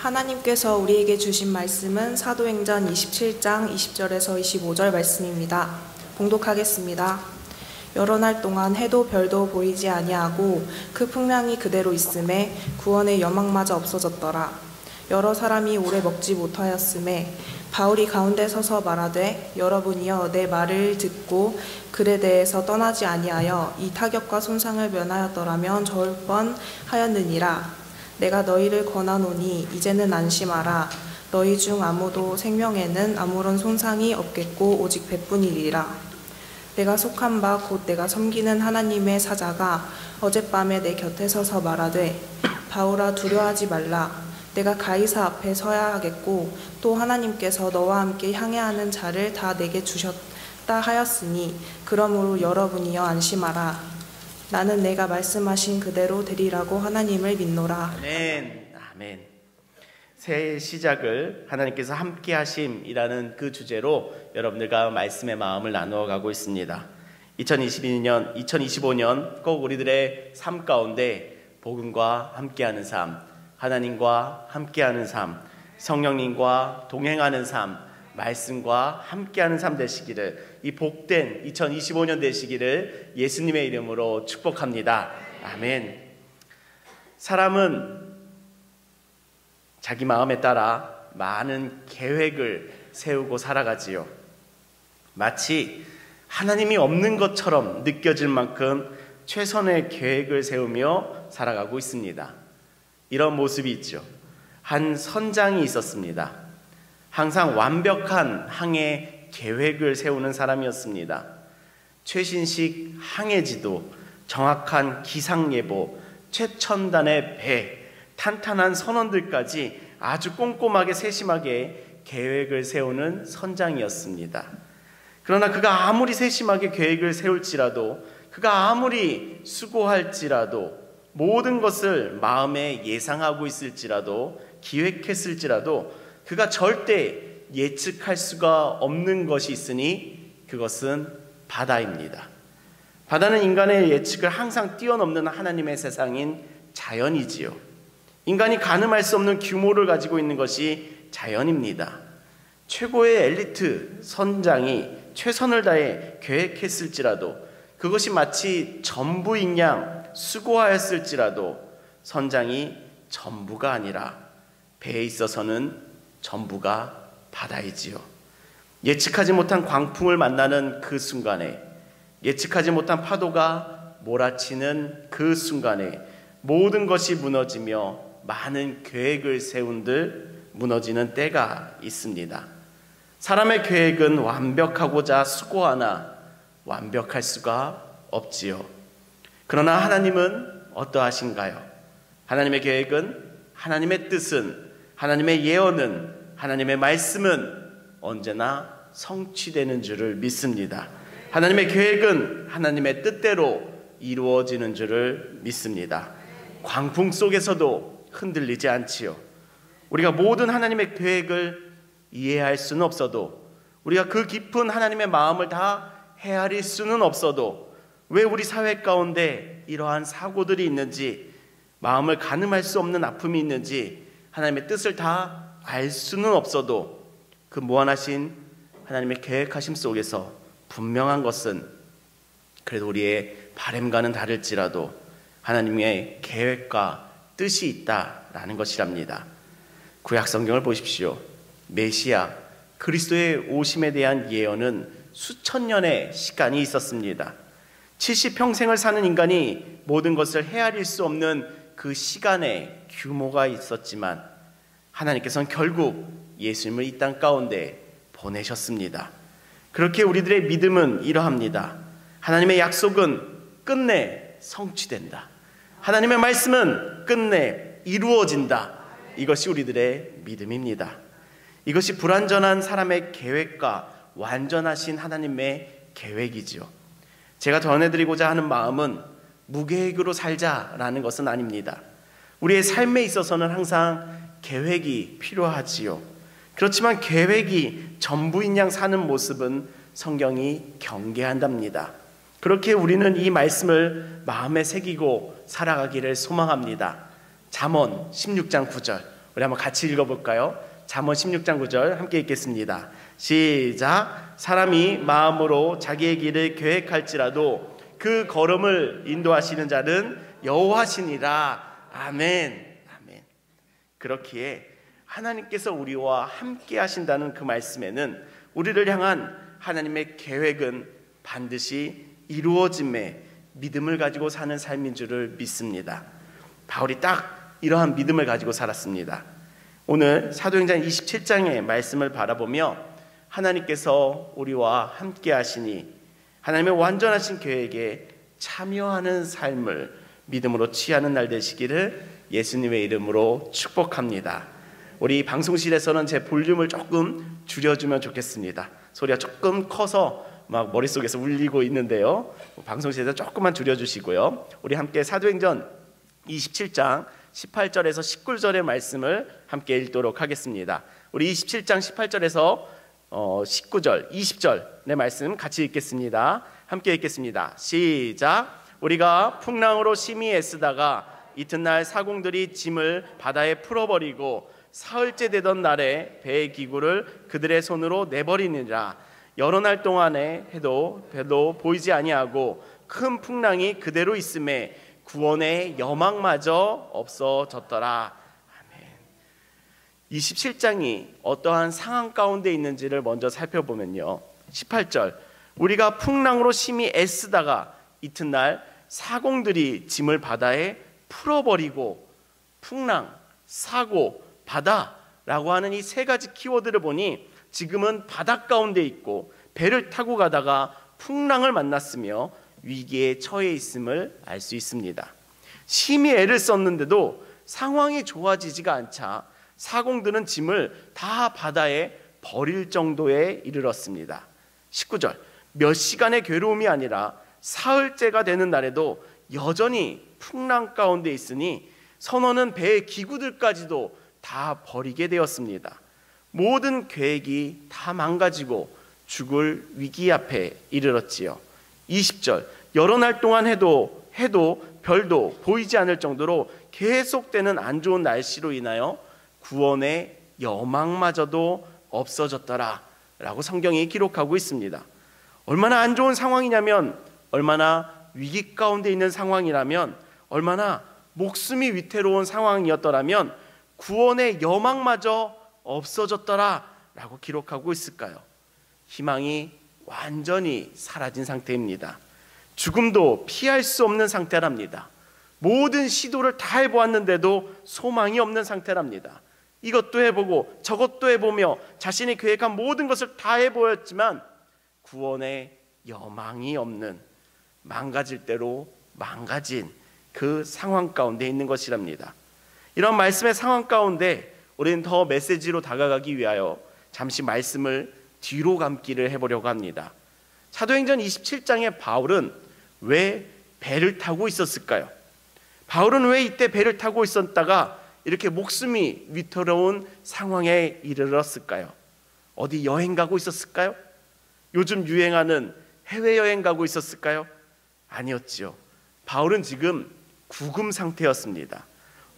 하나님께서 우리에게 주신 말씀은 사도행전 27장 20절에서 25절 말씀입니다. 봉독하겠습니다. 여러 날 동안 해도 별도 보이지 아니하고 그 풍랑이 그대로 있음에 구원의 여망마저 없어졌더라. 여러 사람이 오래 먹지 못하였음에 바울이 가운데 서서 말하되 여러분이여 내 말을 듣고 글에 대해서 떠나지 아니하여 이 타격과 손상을 면하였더라면 좋을 뻔하였느니라. 내가 너희를 권하노니 이제는 안심하라. 너희 중 아무도 생명에는 아무런 손상이 없겠고 오직 배뿐이리라. 내가 속한 바 곧 내가 섬기는 하나님의 사자가 어젯밤에 내 곁에 서서 말하되 바울아 두려워하지 말라. 내가 가이사 앞에 서야 하겠고 또 하나님께서 너와 함께 향해하는 자를 다 내게 주셨다 하였으니 그러므로 여러분이여 안심하라. 나는 내가 말씀하신 그대로 되리라고 하나님을 믿노라. 아멘. 아멘. 새해 시작을 하나님께서 함께 하심이라는 그 주제로 여러분들과 말씀의 마음을 나누어 가고 있습니다. 2025년 꼭 우리들의 삶 가운데 복음과 함께하는 삶, 하나님과 함께하는 삶, 성령님과 동행하는 삶, 말씀과 함께하는 삶 되시기를, 이 복된 2025년 되시기를 예수님의 이름으로 축복합니다. 아멘. 사람은 자기 마음에 따라 많은 계획을 세우고 살아가지요. 마치 하나님이 없는 것처럼 느껴질 만큼 최선의 계획을 세우며 살아가고 있습니다. 이런 모습이 있죠. 한 선장이 있었습니다. 항상 완벽한 항해 계획을 세우는 사람이었습니다. 최신식 항해지도, 정확한 기상예보, 최첨단의 배, 탄탄한 선원들까지 아주 꼼꼼하게 세심하게 계획을 세우는 선장이었습니다. 그러나 그가 아무리 세심하게 계획을 세울지라도, 그가 아무리 수고할지라도, 모든 것을 마음에 예상하고 있을지라도, 기획했을지라도 그가 절대 예측할 수가 없는 것이 있으니 그것은 바다입니다. 바다는 인간의 예측을 항상 뛰어넘는 하나님의 세상인 자연이지요. 인간이 가늠할 수 없는 규모를 가지고 있는 것이 자연입니다. 최고의 엘리트 선장이 최선을 다해 계획했을지라도, 그것이 마치 전부인 양 수고하였을지라도 선장이 전부가 아니라 배에 있어서는 전부가 바다이지요. 예측하지 못한 광풍을 만나는 그 순간에, 예측하지 못한 파도가 몰아치는 그 순간에 모든 것이 무너지며 많은 계획을 세운들 무너지는 때가 있습니다. 사람의 계획은 완벽하고자 수고하나 완벽할 수가 없지요. 그러나 하나님은 어떠하신가요? 하나님의 계획은, 하나님의 뜻은, 하나님의 예언은, 하나님의 말씀은 언제나 성취되는 줄을 믿습니다. 하나님의 계획은 하나님의 뜻대로 이루어지는 줄을 믿습니다. 광풍 속에서도 흔들리지 않지요. 우리가 모든 하나님의 계획을 이해할 수는 없어도, 우리가 그 깊은 하나님의 마음을 다 헤아릴 수는 없어도, 왜 우리 사회 가운데 이러한 사고들이 있는지, 마음을 가늠할 수 없는 아픔이 있는지, 하나님의 뜻을 다 알 수는 없어도 그 무한하신 하나님의 계획하심 속에서 분명한 것은, 그래도 우리의 바람과는 다를지라도 하나님의 계획과 뜻이 있다라는 것이랍니다. 구약 성경을 보십시오. 메시아 그리스도의 오심에 대한 예언은 수천 년의 시간이 있었습니다. 70평생을 사는 인간이 모든 것을 헤아릴 수 없는 그 시간의 규모가 있었지만 하나님께서는 결국 예수님을 이 땅 가운데 보내셨습니다. 그렇게 우리들의 믿음은 이러합니다. 하나님의 약속은 끝내 성취된다. 하나님의 말씀은 끝내 이루어진다. 이것이 우리들의 믿음입니다. 이것이 불완전한 사람의 계획과 완전하신 하나님의 계획이지요. 제가 전해드리고자 하는 마음은 무계획으로 살자라는 것은 아닙니다. 우리의 삶에 있어서는 항상 계획이 필요하지요. 그렇지만 계획이 전부인 양 사는 모습은 성경이 경계한답니다. 그렇게 우리는 이 말씀을 마음에 새기고 살아가기를 소망합니다. 잠언 16장 9절 우리 한번 같이 읽어볼까요? 잠언 16장 9절 함께 읽겠습니다. 시작. 사람이 마음으로 자기의 길을 계획할지라도 그 걸음을 인도하시는 자는 여호와시니라. 아멘. 아멘. 그렇기에 하나님께서 우리와 함께 하신다는 그 말씀에는 우리를 향한 하나님의 계획은 반드시 이루어짐에 믿음을 가지고 사는 삶인 줄을 믿습니다. 바울이 딱 이러한 믿음을 가지고 살았습니다. 오늘 사도행전 27장의 말씀을 바라보며 하나님께서 우리와 함께 하시니 하나님의 완전하신 계획에 참여하는 삶을 믿음으로 취하는 날 되시기를 예수님의 이름으로 축복합니다. 우리 방송실에서는 제 볼륨을 조금 줄여주면 좋겠습니다. 소리가 조금 커서 막 머릿속에서 울리고 있는데요. 방송실에서 조금만 줄여주시고요. 우리 함께 사도행전 27장 18절에서 19절의 말씀을 함께 읽도록 하겠습니다. 우리 27장 18절에서 19절, 20절의 말씀 같이 읽겠습니다. 함께 읽겠습니다. 시작. 우리가 풍랑으로 심히 애쓰다가 이튿날 사공들이 짐을 바다에 풀어버리고 사흘째 되던 날에 배의 기구를 그들의 손으로 내버리니라. 여러 날 동안에 해도 별로 보이지 아니하고 큰 풍랑이 그대로 있음에 구원의 여망마저 없어졌더라. 아멘. 27장이 어떠한 상황 가운데 있는지를 먼저 살펴보면요. 18절. 우리가 풍랑으로 심히 애쓰다가 이튿날 사공들이 짐을 바다에 풀어버리고, 풍랑, 사고, 바다라고 하는 이 세 가지 키워드를 보니 지금은 바다 가운데 있고 배를 타고 가다가 풍랑을 만났으며 위기에 처해 있음을 알 수 있습니다. 심히 애를 썼는데도 상황이 좋아지지가 않자 사공들은 짐을 다 바다에 버릴 정도에 이르렀습니다. 19절. 몇 시간의 괴로움이 아니라 사흘째가 되는 날에도 여전히 풍랑 가운데 있으니 선원은 배의 기구들까지도 다 버리게 되었습니다. 모든 계획이 다 망가지고 죽을 위기 앞에 이르렀지요. 20절. 여러 날 동안 해도 별도 보이지 않을 정도로 계속되는 안 좋은 날씨로 인하여 구원의 여망마저도 없어졌더라 라고 성경이 기록하고 있습니다. 얼마나 안 좋은 상황이냐면, 얼마나 위기 가운데 있는 상황이라면, 얼마나 목숨이 위태로운 상황이었더라면 구원의 여망마저 없어졌더라 라고 기록하고 있을까요? 희망이 완전히 사라진 상태입니다. 죽음도 피할 수 없는 상태랍니다. 모든 시도를 다 해보았는데도 소망이 없는 상태랍니다. 이것도 해보고 저것도 해보며 자신이 계획한 모든 것을 다 해보였지만 구원의 여망이 없는, 망가질 대로 망가진 그 상황 가운데 있는 것이랍니다. 이런 말씀의 상황 가운데 우리는 더 메시지로 다가가기 위하여 잠시 말씀을 뒤로 감기를 해보려고 합니다. 사도행전 27장에 바울은 왜 배를 타고 있었을까요? 바울은 왜 이때 배를 타고 있었다가 이렇게 목숨이 위태로운 상황에 이르렀을까요? 어디 여행 가고 있었을까요? 요즘 유행하는 해외여행 가고 있었을까요? 아니었지요. 바울은 지금 구금 상태였습니다.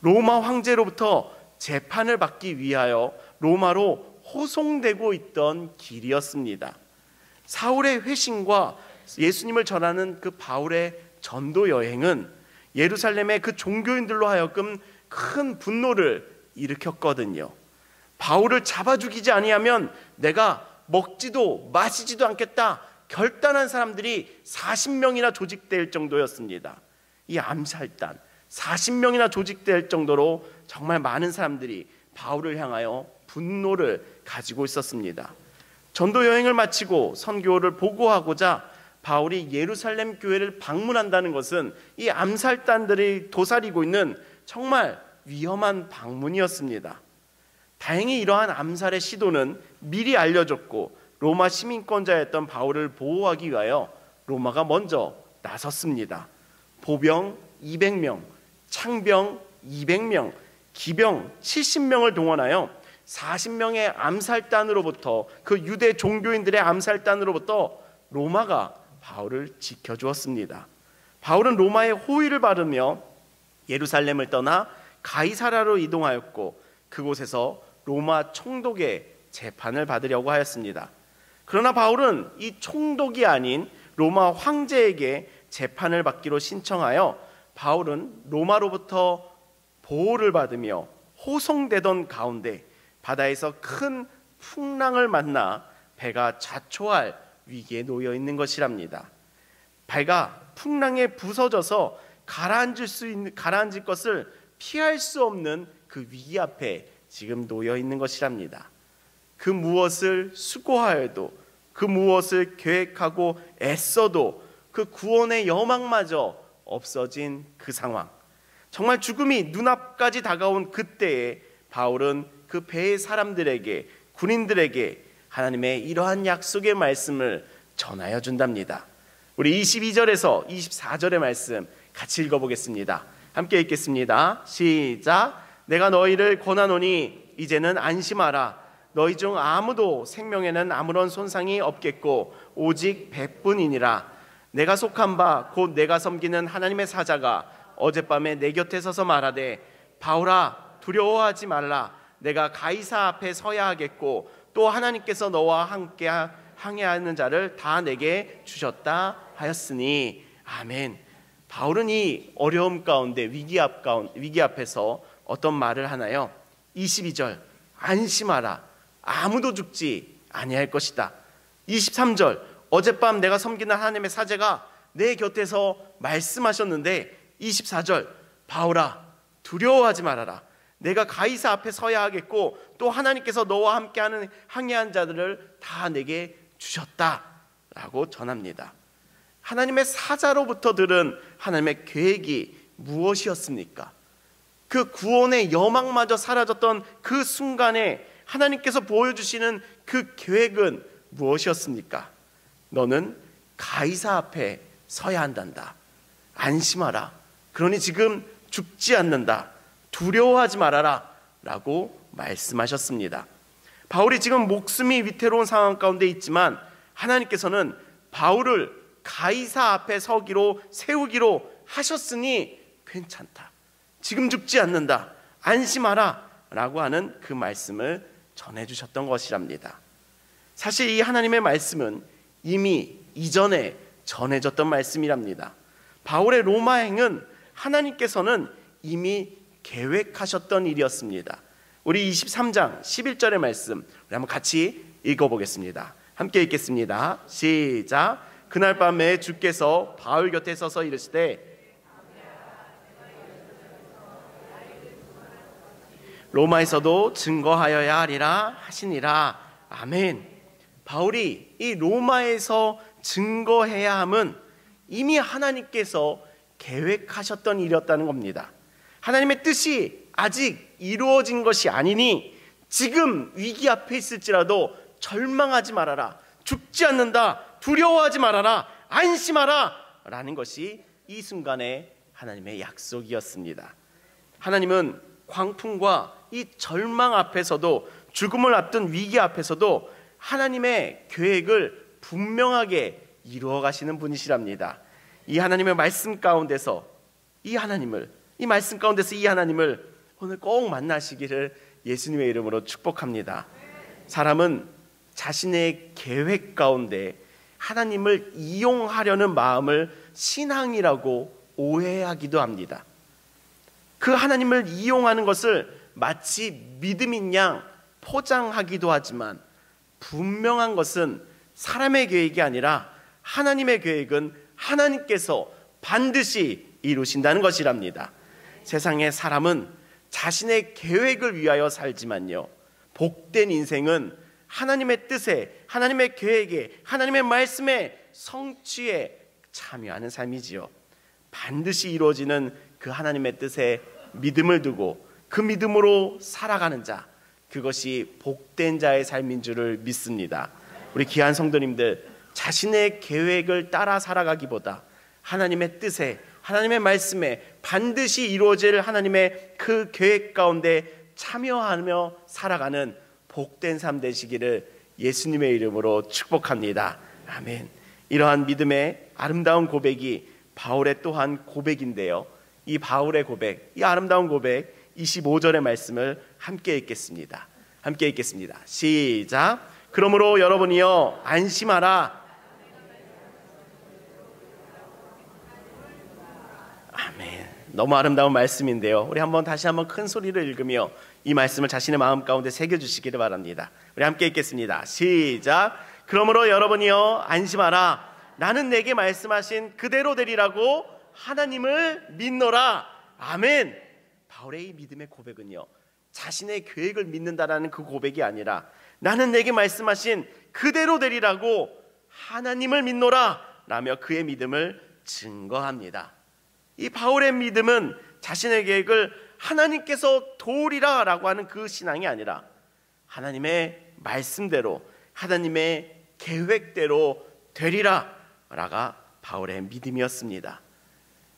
로마 황제로부터 재판을 받기 위하여 로마로 호송되고 있던 길이었습니다. 사울의 회심과 예수님을 전하는 그 바울의 전도 여행은 예루살렘의 그 종교인들로 하여금 큰 분노를 일으켰거든요. 바울을 잡아 죽이지 아니하면 내가 먹지도 마시지도 않겠다 결단한 사람들이 40명이나 조직될 정도였습니다. 이 암살단 40명이나 조직될 정도로 정말 많은 사람들이 바울을 향하여 분노를 가지고 있었습니다. 전도 여행을 마치고 선교를 보고하고자 바울이 예루살렘 교회를 방문한다는 것은 이 암살단들이 도사리고 있는 정말 위험한 방문이었습니다. 다행히 이러한 암살의 시도는 미리 알려졌고 로마 시민권자였던 바울을 보호하기 위하여 로마가 먼저 나섰습니다. 보병 200명, 창병 200명, 기병 70명을 동원하여 40명의 암살단으로부터, 그 유대 종교인들의 암살단으로부터 로마가 바울을 지켜주었습니다. 바울은 로마의 호위를 받으며 예루살렘을 떠나 가이사라로 이동하였고 그곳에서 로마 총독의 재판을 받으려고 하였습니다. 그러나 바울은 이 총독이 아닌 로마 황제에게 재판을 받기로 신청하여 바울은 로마로부터 보호를 받으며 호송되던 가운데 바다에서 큰 풍랑을 만나 배가 자초할 위기에 놓여 있는 것이랍니다. 배가 풍랑에 부서져서 가라앉을 것을 피할 수 없는 그 위기 앞에 지금 놓여 있는 것이랍니다. 그 무엇을 수고하여도, 그 무엇을 계획하고 애써도 그 구원의 여망마저 없어진 그 상황, 정말 죽음이 눈앞까지 다가온 그때에 바울은 그 배의 사람들에게, 군인들에게 하나님의 이러한 약속의 말씀을 전하여 준답니다. 우리 22절에서 24절의 말씀 같이 읽어보겠습니다. 함께 읽겠습니다. 시작. 내가 너희를 권하노니 이제는 안심하라. 너희 중 아무도 생명에는 아무런 손상이 없겠고 오직 배뿐이니라. 내가 속한 바 곧 내가 섬기는 하나님의 사자가 어젯밤에 내 곁에 서서 말하되 바울아 두려워하지 말라. 내가 가이사 앞에 서야 하겠고 또 하나님께서 너와 함께 항해하는 자를 다 내게 주셨다 하였으니. 아멘. 바울은 이 어려움 가운데 위기 앞에서 어떤 말을 하나요? 22절 안심하라. 아무도 죽지 아니할 것이다. 23절 어젯밤 내가 섬기는 하나님의 사제가 내 곁에서 말씀하셨는데 24절 바울아 두려워하지 말아라. 내가 가이사 앞에 서야 하겠고 또 하나님께서 너와 함께하는 항해한 자들을 다 내게 주셨다라고 전합니다. 하나님의 사자로부터 들은 하나님의 계획이 무엇이었습니까? 그 구원의 여망마저 사라졌던 그 순간에 하나님께서 보여주시는 그 계획은 무엇이었습니까? 너는 가이사 앞에 서야 한단다. 안심하라. 그러니 지금 죽지 않는다. 두려워하지 말아라 라고 말씀하셨습니다. 바울이 지금 목숨이 위태로운 상황 가운데 있지만 하나님께서는 바울을 가이사 앞에 세우기로 하셨으니 괜찮다. 지금 죽지 않는다. 안심하라 라고 하는 그 말씀을 전해주셨던 것이랍니다. 사실 이 하나님의 말씀은 이미 이전에 전해졌던 말씀이랍니다. 바울의 로마행은 하나님께서는 이미 계획하셨던 일이었습니다. 우리 23장 11절의 말씀 우리 한번 같이 읽어보겠습니다. 함께 읽겠습니다. 시작. 그날 밤에 주께서 바울 곁에 서서 이르시되 로마에서도 증거하여야 하리라 하시니라. 아멘. 바울이 이 로마에서 증거해야 함은 이미 하나님께서 계획하셨던 일이었다는 겁니다. 하나님의 뜻이 아직 이루어진 것이 아니니 지금 위기 앞에 있을지라도 절망하지 말아라. 죽지 않는다. 두려워하지 말아라. 안심하라 라는 것이 이 순간의 하나님의 약속이었습니다. 하나님은 광풍과 이 절망 앞에서도, 죽음을 앞둔 위기 앞에서도 하나님의 계획을 분명하게 이루어 가시는 분이시랍니다. 이 하나님의 말씀 가운데서 이 말씀 가운데서 이 하나님을 오늘 꼭 만나시기를 예수님의 이름으로 축복합니다. 사람은 자신의 계획 가운데 하나님을 이용하려는 마음을 신앙이라고 오해하기도 합니다. 그 하나님을 이용하는 것을 마치 믿음인 양 포장하기도 하지만 분명한 것은 사람의 계획이 아니라 하나님의 계획은 하나님께서 반드시 이루신다는 것이랍니다. 세상의 사람은 자신의 계획을 위하여 살지만요, 복된 인생은 하나님의 뜻에, 하나님의 계획에, 하나님의 말씀에 성취에 참여하는 삶이지요. 반드시 이루어지는 그 하나님의 뜻에 믿음을 두고 그 믿음으로 살아가는 자, 그것이 복된 자의 삶인 줄을 믿습니다. 우리 귀한 성도님들, 자신의 계획을 따라 살아가기보다 하나님의 뜻에, 하나님의 말씀에 반드시 이루어질 하나님의 그 계획 가운데 참여하며 살아가는 복된 삶 되시기를 예수님의 이름으로 축복합니다. 아멘. 이러한 믿음의 아름다운 고백이 바울의 또한 고백인데요, 이 바울의 고백, 이 아름다운 고백, 25절의 말씀을 함께 읽겠습니다. 함께 읽겠습니다. 시작. 그러므로 여러분이여 안심하라. 아멘. 너무 아름다운 말씀인데요. 우리 다시 한번 큰 소리로 읽으며 이 말씀을 자신의 마음 가운데 새겨주시기를 바랍니다. 우리 함께 읽겠습니다. 시작. 그러므로 여러분이여 안심하라. 나는 내게 말씀하신 그대로 되리라고 하나님을 믿노라. 아멘. 바울의 이 믿음의 고백은요, 자신의 계획을 믿는다라는 그 고백이 아니라 나는 내게 말씀하신 그대로 되리라고 하나님을 믿노라 라며 그의 믿음을 증거합니다. 이 바울의 믿음은 자신의 계획을 하나님께서 도우리라 라고 하는 그 신앙이 아니라 하나님의 말씀대로, 하나님의 계획대로 되리라 라가 바울의 믿음이었습니다.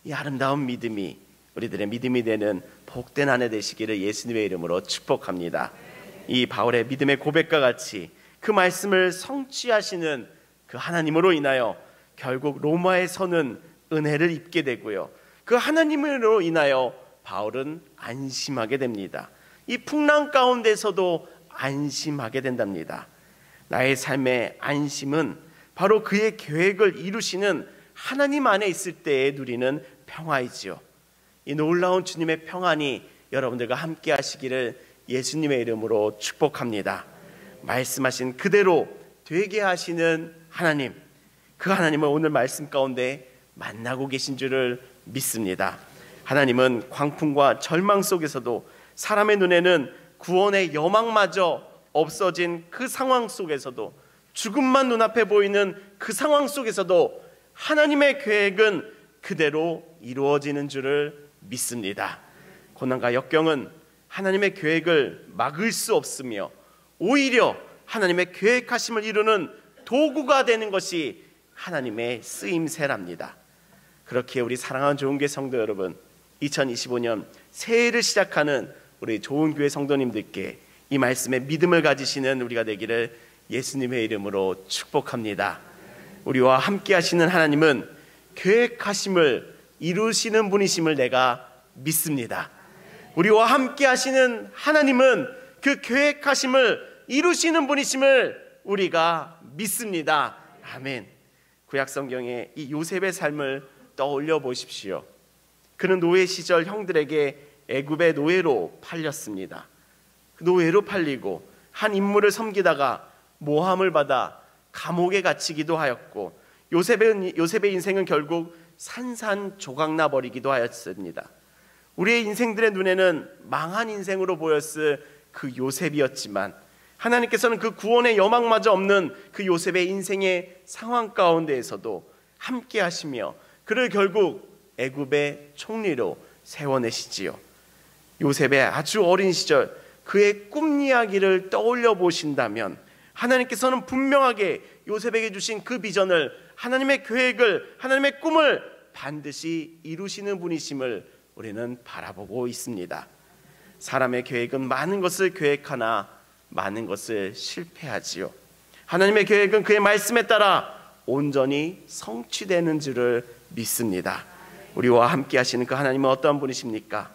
이 아름다운 믿음이 우리들의 믿음이 되는 복된 한 해 되시기를 예수님의 이름으로 축복합니다. 이 바울의 믿음의 고백과 같이 그 말씀을 성취하시는 그 하나님으로 인하여 결국 로마에 서는 은혜를 입게 되고요, 그 하나님으로 인하여 바울은 안심하게 됩니다. 이 풍랑 가운데서도 안심하게 된답니다. 나의 삶의 안심은 바로 그의 계획을 이루시는 하나님 안에 있을 때에 누리는 평화이지요. 이 놀라운 주님의 평안이 여러분들과 함께 하시기를 예수님의 이름으로 축복합니다. 말씀하신 그대로 되게 하시는 하나님, 그 하나님을 오늘 말씀 가운데 만나고 계신 줄을 믿습니다. 하나님은 광풍과 절망 속에서도, 사람의 눈에는 구원의 여망마저 없어진 그 상황 속에서도, 죽음만 눈앞에 보이는 그 상황 속에서도 하나님의 계획은 그대로 이루어지는 줄을 믿습니다. 고난과 역경은 하나님의 계획을 막을 수 없으며 오히려 하나님의 계획하심을 이루는 도구가 되는 것이 하나님의 쓰임새랍니다. 그렇게 우리 사랑하는 좋은교회 성도 여러분, 2025년 새해를 시작하는 우리 좋은교회 성도님들께 이 말씀에 믿음을 가지시는 우리가 되기를 예수님의 이름으로 축복합니다. 우리와 함께 하시는 하나님은 계획하심을 이루시는 분이심을 내가 믿습니다. 우리와 함께 하시는 하나님은 그 계획하심을 이루시는 분이심을 우리가 믿습니다. 아멘. 구약 성경에 이 요셉의 삶을 떠올려 보십시오. 그는 노예 시절 형들에게 애굽의 노예로 팔렸습니다. 노예로 팔리고 한 인물을 섬기다가 모함을 받아 감옥에 갇히기도 하였고, 요셉의 인생은 결국 산산조각나 버리기도 하였습니다. 우리의 인생들의 눈에는 망한 인생으로 보였을 그 요셉이었지만 하나님께서는 그 구원의 여망마저 없는 그 요셉의 인생의 상황 가운데에서도 함께 하시며 그를 결국 애굽의 총리로 세워내시지요. 요셉의 아주 어린 시절 그의 꿈 이야기를 떠올려 보신다면 하나님께서는 분명하게 요셉에게 주신 그 비전을, 하나님의 계획을, 하나님의 꿈을 반드시 이루시는 분이심을 우리는 바라보고 있습니다. 사람의 계획은 많은 것을 계획하나 많은 것을 실패하지요. 하나님의 계획은 그의 말씀에 따라 온전히 성취되는 줄을 믿습니다. 우리와 함께 하시는 그 하나님은 어떠한 분이십니까?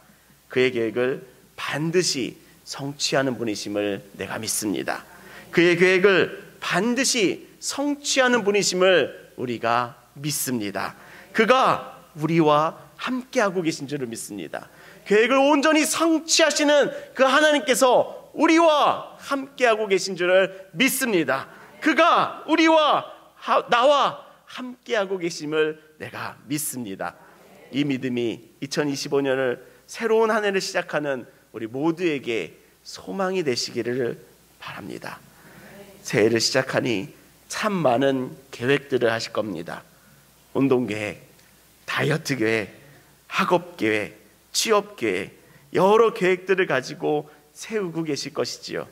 그의 계획을 반드시 성취하는 분이심을 내가 믿습니다. 그의 계획을 반드시 성취하는 분이심을 우리가 믿습니다. 그가 우리와 함께하고 계신 줄을 믿습니다. 계획을 온전히 성취하시는 그 하나님께서 우리와 함께하고 계신 줄을 믿습니다. 그가 나와 함께하고 계심을 내가 믿습니다. 이 믿음이 2025년을 새로운 한 해를 시작하는 우리 모두에게 소망이 되시기를 바랍니다. 새해를 시작하니 참 많은 계획들을 하실 겁니다. 운동계획, 다이어트 계획, 학업 계획, 취업 계획, 여러 계획들을 가지고 세우고 계실 것이지요.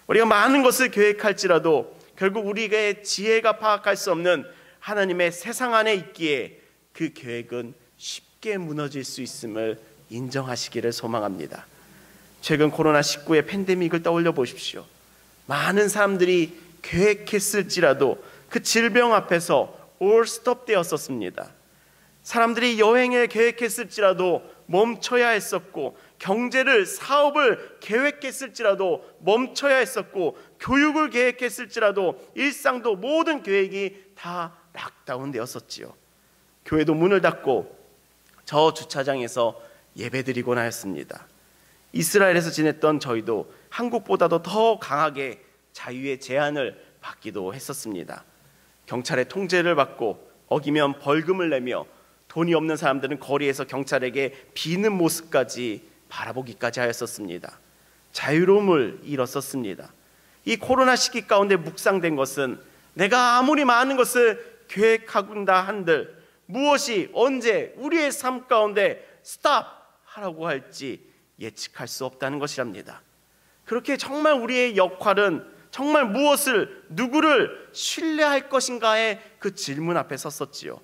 우리가 많은 것을 계획할지라도 결국 우리의 지혜가 파악할 수 없는 하나님의 세상 안에 있기에 그 계획은 쉽게 무너질 수 있음을 인정하시기를 소망합니다. 최근 코로나19의 팬데믹을 떠올려 보십시오. 많은 사람들이 계획했을지라도 그 질병 앞에서 all stop 되었었습니다. 사람들이 여행을 계획했을지라도 멈춰야 했었고, 경제를, 사업을 계획했을지라도 멈춰야 했었고, 교육을 계획했을지라도 일상도 모든 계획이 다 락다운 되었었지요. 교회도 문을 닫고 저 주차장에서 예배드리곤 하였습니다. 이스라엘에서 지냈던 저희도 한국보다도 더 강하게 자유의 제한을 받기도 했었습니다. 경찰의 통제를 받고 어기면 벌금을 내며 돈이 없는 사람들은 거리에서 경찰에게 비는 모습까지 바라보기까지 하였었습니다. 자유로움을 잃었었습니다. 이 코로나 시기 가운데 묵상된 것은 내가 아무리 많은 것을 계획하군다 한들 무엇이 언제 우리의 삶 가운데 스탑 하라고 할지 예측할 수 없다는 것이랍니다. 그렇게 정말 우리의 역할은 정말 무엇을, 누구를 신뢰할 것인가의 그 질문 앞에 섰었지요.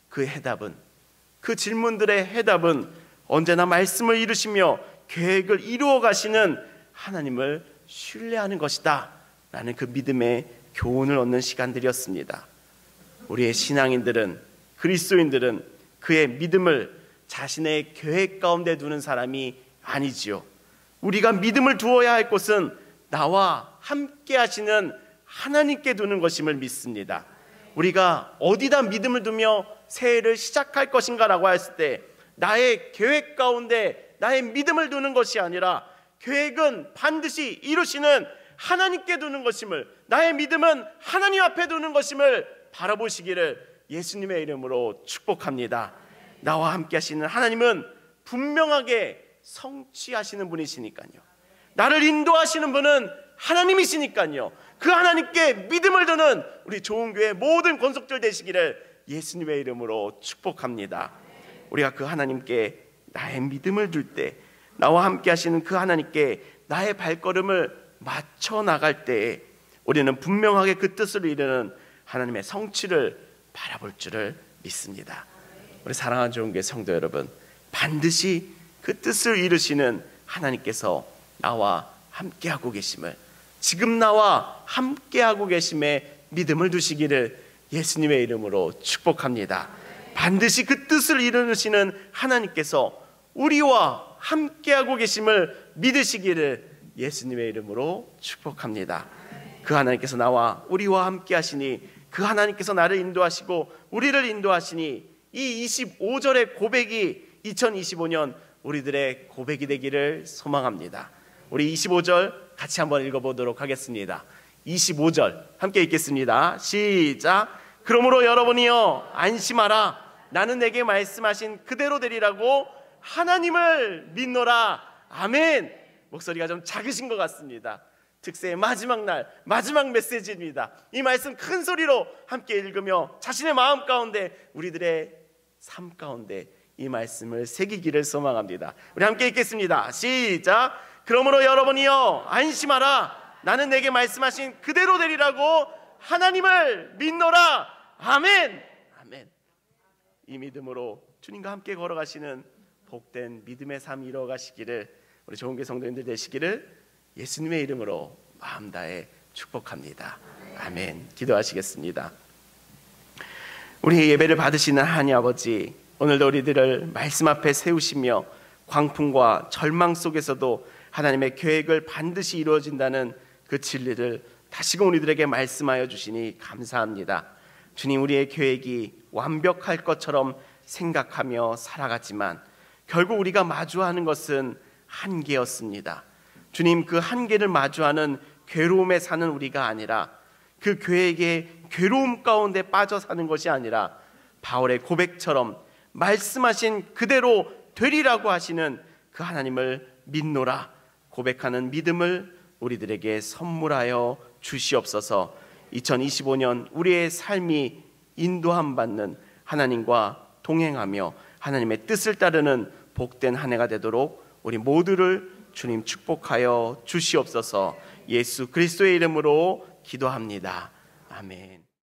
그 해답은, 그 질문들의 해답은 언제나 말씀을 이루시며 계획을 이루어 가시는 하나님을 신뢰하는 것이다 라는 그 믿음의 교훈을 얻는 시간들이었습니다. 우리의 신앙인들은, 그리스도인들은 그의 믿음을 자신의 계획 가운데 두는 사람이 아니지요. 우리가 믿음을 두어야 할 곳은 나와 함께 하시는 하나님께 두는 것임을 믿습니다. 우리가 어디다 믿음을 두며 새해를 시작할 것인가 라고 했을 때 나의 계획 가운데 나의 믿음을 두는 것이 아니라 계획은 반드시 이루시는 하나님께 두는 것임을, 나의 믿음은 하나님 앞에 두는 것임을 바라보시기를 예수님의 이름으로 축복합니다. 나와 함께 하시는 하나님은 분명하게 성취하시는 분이시니까요. 나를 인도하시는 분은 하나님이시니까요. 그 하나님께 믿음을 두는 우리 좋은교회 모든 권속들 되시기를 예수님의 이름으로 축복합니다. 우리가 그 하나님께 나의 믿음을 둘 때, 나와 함께 하시는 그 하나님께 나의 발걸음을 맞춰 나갈 때에 우리는 분명하게 그 뜻을 이루는 하나님의 성취를 바라볼 줄을 믿습니다. 우리 사랑하는 좋은교회 성도 여러분, 반드시 그 뜻을 이루시는 하나님께서 나와 함께하고 계심을, 지금 나와 함께하고 계심에 믿음을 두시기를 예수님의 이름으로 축복합니다. 반드시 그 뜻을 이루시는 하나님께서 우리와 함께하고 계심을 믿으시기를 예수님의 이름으로 축복합니다. 그 하나님께서 나와 우리와 함께 하시니, 그 하나님께서 나를 인도하시고 우리를 인도하시니 이 25절의 고백이 2025년 우리들의 고백이 되기를 소망합니다. 우리 25절 같이 한번 읽어보도록 하겠습니다. 25절 함께 읽겠습니다. 시작. 그러므로 여러분이여 안심하라. 나는 내게 말씀하신 그대로 되리라고 하나님을 믿노라. 아멘. 목소리가 좀 작으신 것 같습니다. 특세의 마지막 날, 마지막 메시지입니다. 이 말씀 큰 소리로 함께 읽으며 자신의 마음 가운데, 우리들의 삶 가운데 이 말씀을 새기기를 소망합니다. 우리 함께 읽겠습니다. 시작. 그러므로 여러분이여 안심하라. 나는 내게 말씀하신 그대로 되리라고 하나님을 믿노라. 아멘. 아멘. 이 믿음으로 주님과 함께 걸어가시는 복된 믿음의 삶 이루어가시기를 우리 좋은교회 성도님들 되시기를 예수님의 이름으로 마음 다해 축복합니다. 아멘. 기도하시겠습니다. 우리 예배를 받으시는 하나님 아버지, 오늘도 우리들을 말씀 앞에 세우시며 광풍과 절망 속에서도 하나님의 계획을 반드시 이루어진다는 그 진리를 다시금 우리들에게 말씀하여 주시니 감사합니다. 주님, 우리의 계획이 완벽할 것처럼 생각하며 살아갔지만 결국 우리가 마주하는 것은 한계였습니다. 주님, 그 한계를 마주하는 괴로움에 사는 우리가 아니라, 그 계획의 괴로움 가운데 빠져 사는 것이 아니라 바울의 고백처럼 말씀하신 그대로 되리라고 하시는 그 하나님을 믿노라 고백하는 믿음을 우리들에게 선물하여 주시옵소서. 2025년 우리의 삶이 인도함 받는 하나님과 동행하며 하나님의 뜻을 따르는 복된 한 해가 되도록 우리 모두를 주님 축복하여 주시옵소서. 예수 그리스도의 이름으로 기도합니다. 아멘.